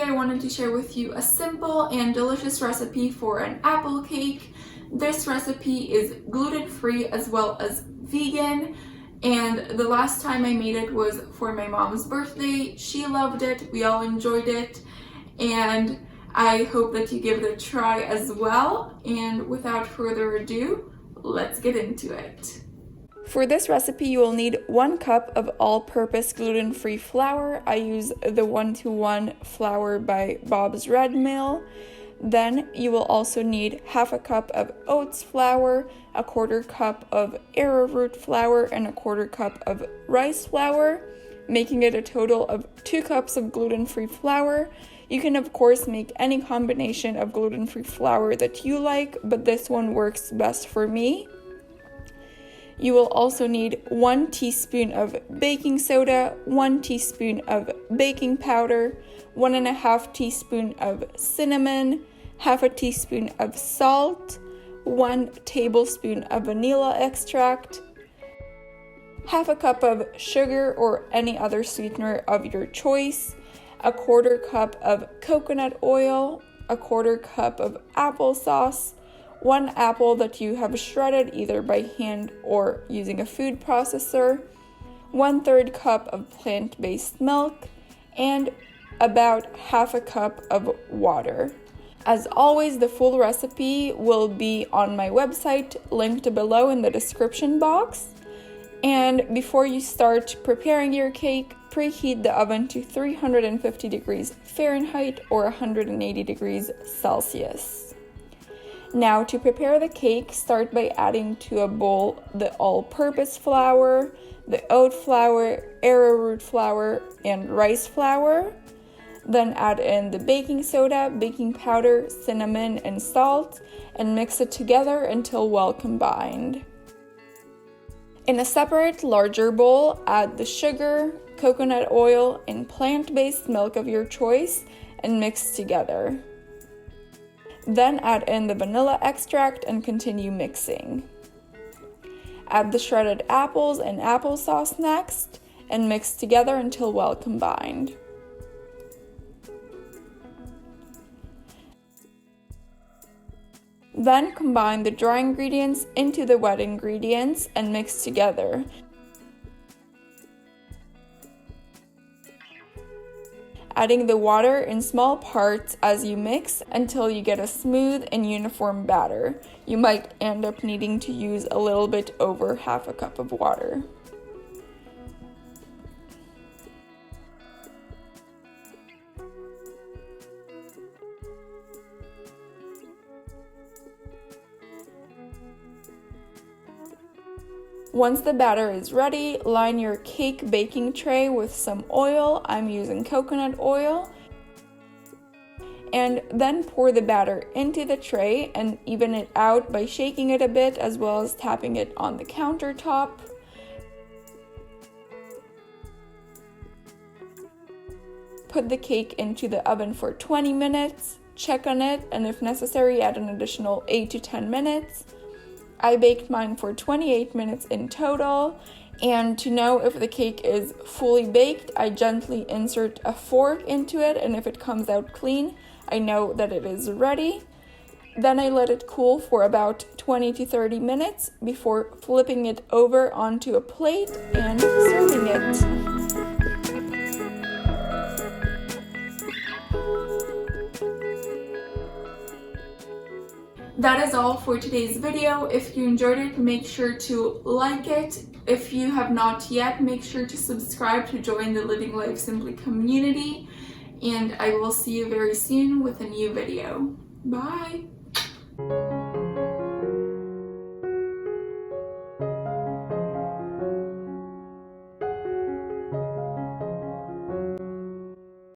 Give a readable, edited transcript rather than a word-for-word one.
I wanted to share with you a simple and delicious recipe for an apple cake. This recipe is gluten-free as well as vegan, and the last time I made it was for my mom's birthday. She loved it, we all enjoyed it, and I hope that you give it a try as well. And without further ado, let's get into it. For this recipe, you will need 1 cup of all-purpose gluten-free flour. I use the 1-to-1 flour by Bob's Red Mill. Then you will also need half a cup of oats flour, 1/4 cup of arrowroot flour, and 1/4 cup of rice flour, making it a total of 2 cups of gluten-free flour. You can of course make any combination of gluten-free flour that you like, but this one works best for me. You will also need 1 teaspoon of baking soda, 1 teaspoon of baking powder, 1.5 teaspoon of cinnamon, half a teaspoon of salt, 1 tablespoon of vanilla extract, half a cup of sugar or any other sweetener of your choice, 1/4 cup of coconut oil, 1/4 cup of applesauce, 1 apple that you have shredded either by hand or using a food processor, 1/3 cup of plant-based milk, and about half a cup of water. As always, the full recipe will be on my website, linked below in the description box. And before you start preparing your cake, preheat the oven to 350 degrees Fahrenheit or 180 degrees Celsius. Now, to prepare the cake, start by adding to a bowl the all-purpose flour, the oat flour, arrowroot flour, and rice flour. Then add in the baking soda, baking powder, cinnamon, and salt, and mix it together until well combined. In a separate, larger bowl, add the sugar, coconut oil, and plant-based milk of your choice and mix together. Then add in the vanilla extract and continue mixing. Add the shredded apples and applesauce next and mix together until well combined. Then combine the dry ingredients into the wet ingredients and mix together. Adding the water in small parts as you mix until you get a smooth and uniform batter. You might end up needing to use a little bit over half a cup of water. Once the batter is ready, line your cake baking tray with some oil. I'm using coconut oil. And then pour the batter into the tray and even it out by shaking it a bit as well as tapping it on the countertop. Put the cake into the oven for 20 minutes, check on it, and if necessary, add an additional 8 to 10 minutes. I baked mine for 28 minutes in total, and to know if the cake is fully baked, I gently insert a fork into it, and if it comes out clean, I know that it is ready. Then I let it cool for about 20 to 30 minutes before flipping it over onto a plate and serving it. That is all for today's video. If you enjoyed it, make sure to like it. If you have not yet, make sure to subscribe to join the Living Life Simply community. And I will see you very soon with a new video. Bye!